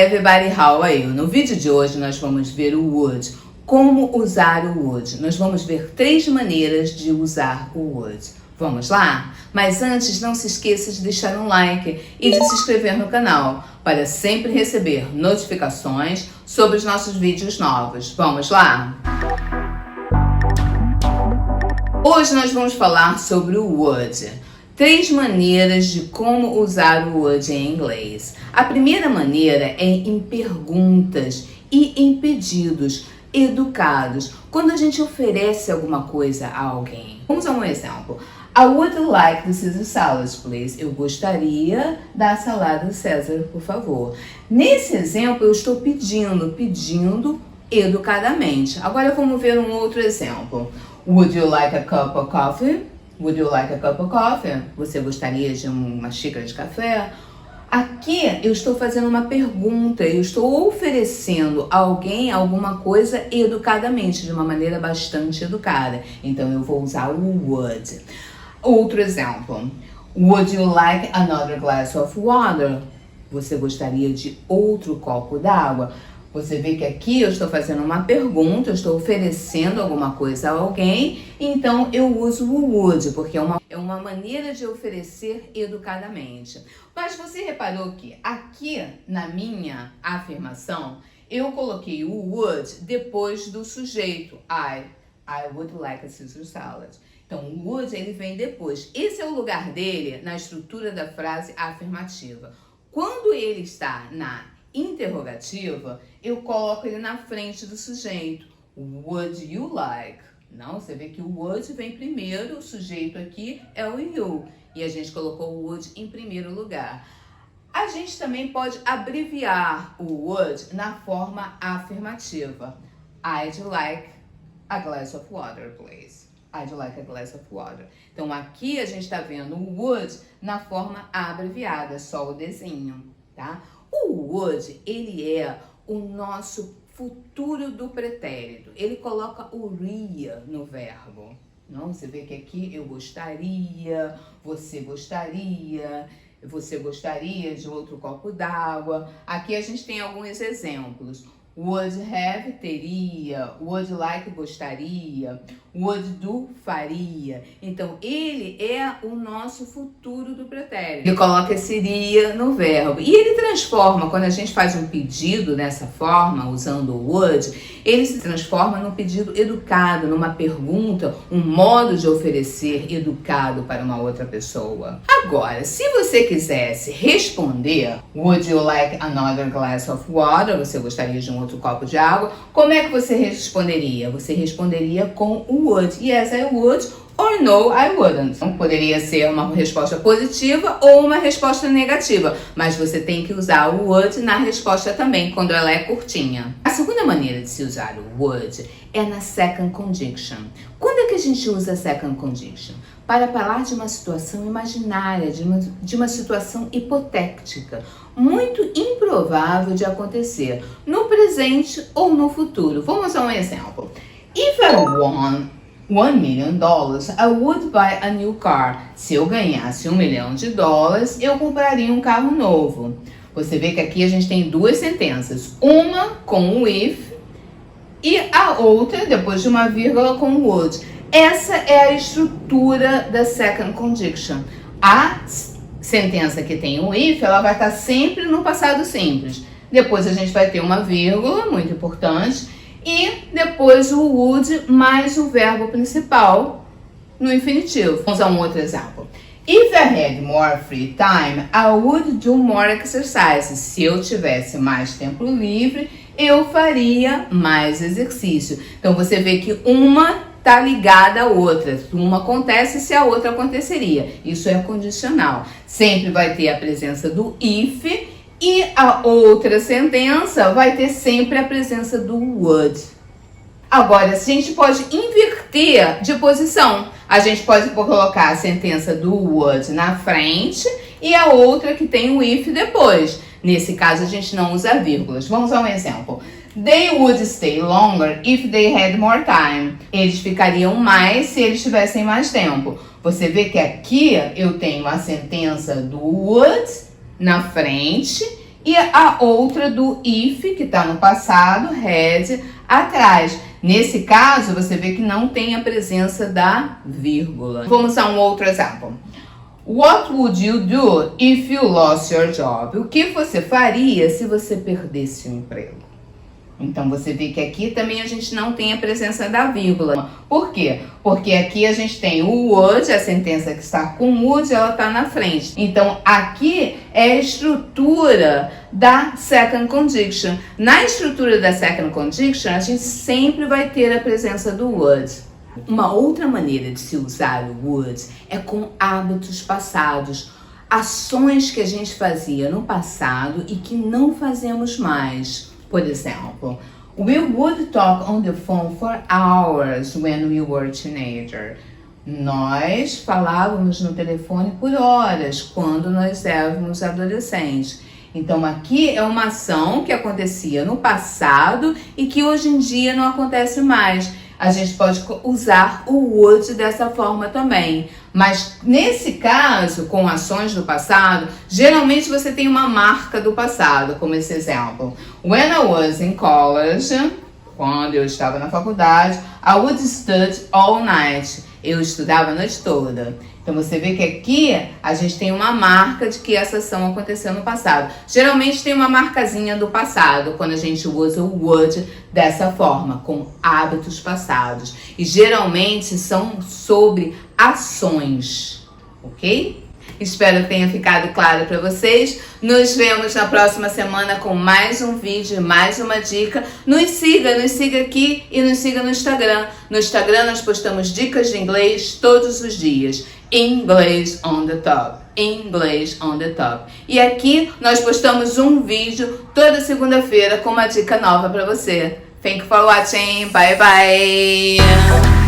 everybody, how are you? No vídeo de hoje nós vamos ver o would, como usar o would. Nós vamos ver 3 maneiras de usar o would. Vamos lá? Mas antes, não se esqueça de deixar um like e de se inscrever no canal para sempre receber notificações sobre os nossos vídeos novos. Vamos lá? Hoje nós vamos falar sobre o would. 3 maneiras de como usar o would em inglês. A primeira maneira é em perguntas e em pedidos educados, quando a gente oferece alguma coisa a alguém. Vamos a um exemplo. I would like the Caesar salad, please. Eu gostaria da salada César, por favor. Nesse exemplo, eu estou pedindo educadamente. Agora vamos ver um outro exemplo. Would you like a cup of coffee? Would you like a cup of coffee? Você gostaria de uma xícara de café? Aqui eu estou fazendo uma pergunta, eu estou oferecendo a alguém alguma coisa educadamente, de uma maneira bastante educada. Então eu vou usar o would. Outro exemplo. Would you like another glass of water? Você gostaria de outro copo d'água? Você vê que aqui eu estou fazendo uma pergunta, eu estou oferecendo alguma coisa a alguém, então eu uso o would, porque é uma maneira de oferecer educadamente. Mas você reparou que aqui na minha afirmação, eu coloquei o would depois do sujeito. I would like a Caesar salad. Então, o would, ele vem depois. Esse é o lugar dele na estrutura da frase afirmativa. Quando ele está na interrogativa, eu coloco ele na frente do sujeito. Would you like? Não, você vê que o would vem primeiro, o sujeito aqui é o you. E a gente colocou o would em primeiro lugar. A gente também pode abreviar o would na forma afirmativa. I'd like a glass of water, please. I'd like a glass of water. Então, aqui a gente está vendo o would na forma abreviada, só o desenho, tá? O would, ele é o nosso futuro do pretérito. Ele coloca o ria no verbo. Não? Você vê que aqui eu gostaria, você gostaria de outro copo d'água. Aqui a gente tem alguns exemplos. Would have, teria. Would like, gostaria. Would do, faria. Então, ele é o nosso futuro do pretérito. Ele coloca esse iria no verbo. E ele transforma, quando a gente faz um pedido dessa forma, usando o would, ele se transforma num pedido educado, numa pergunta, um modo de oferecer educado para uma outra pessoa. Agora, se você quisesse responder, would you like another glass of water? Você gostaria de um outro copo de água? Como é que você responderia? Você responderia com o would. Yes, I would. Or no, I wouldn't. Então, poderia ser uma resposta positiva ou uma resposta negativa, mas você tem que usar o would na resposta também, quando ela é curtinha. A segunda maneira de se usar o would é na second conjunction. Quando é que a gente usa a second conjunction? Para falar de uma situação imaginária, de uma situação hipotética, muito improvável de acontecer, no presente ou no futuro. Vamos a um exemplo. If I won $1 million, I would buy a new car. Se eu ganhasse $1 milhão, eu compraria um carro novo. Você vê que aqui a gente tem 2 sentenças. Uma com o if e a outra, depois de uma vírgula, com o would. Essa é a estrutura da second conjunction. A sentença que tem o if, ela vai estar sempre no passado simples. Depois a gente vai ter uma vírgula, muito importante, e depois o would mais o verbo principal no infinitivo. Vamos a um outro exemplo. If I had more free time, I would do more exercises. Se eu tivesse mais tempo livre, eu faria mais exercício. Então você vê que uma está ligada à outra. Uma acontece se a outra aconteceria. Isso é condicional. Sempre vai ter a presença do if e a outra sentença vai ter sempre a presença do would. Agora, a gente pode inverter de posição. A gente pode colocar a sentença do would na frente e a outra que tem o if depois. Nesse caso, a gente não usa vírgulas. Vamos a um exemplo. They would stay longer if they had more time. Eles ficariam mais se eles tivessem mais tempo. Você vê que aqui eu tenho a sentença do would na frente e a outra do if, que está no passado, had, atrás. Nesse caso, você vê que não tem a presença da vírgula. Vamos a um outro exemplo. What would you do if you lost your job? O que você faria se você perdesse o emprego? Então, você vê que aqui também a gente não tem a presença da vírgula. Por quê? Porque aqui a gente tem o would, a sentença que está com would, ela está na frente. Então, aqui é a estrutura da second conjunction. Na estrutura da second conjunction, a gente sempre vai ter a presença do would. Uma outra maneira de se usar o would é com hábitos passados. Ações que a gente fazia no passado e que não fazemos mais. Por exemplo, we would talk on the phone for hours when we were teenager. Nós falávamos no telefone por horas quando nós éramos adolescentes. Então aqui é uma ação que acontecia no passado e que hoje em dia não acontece mais. A gente pode usar o would dessa forma também. Mas nesse caso, com ações do passado, geralmente você tem uma marca do passado, como esse exemplo. When I was in college, quando eu estava na faculdade, I would study all night. Eu estudava a noite toda. Então você vê que aqui a gente tem uma marca de que essa ação aconteceu no passado. Geralmente tem uma marcazinha do passado quando a gente usa o would dessa forma, com hábitos passados. E geralmente são sobre ações, ok? Espero que tenha ficado claro para vocês. Nos vemos na próxima semana com mais um vídeo, mais uma dica. Nos siga aqui e nos siga no Instagram. No Instagram nós postamos dicas de inglês todos os dias. English on the top. English on the top. E aqui nós postamos um vídeo toda segunda-feira com uma dica nova para você. Thank you for watching. Bye bye.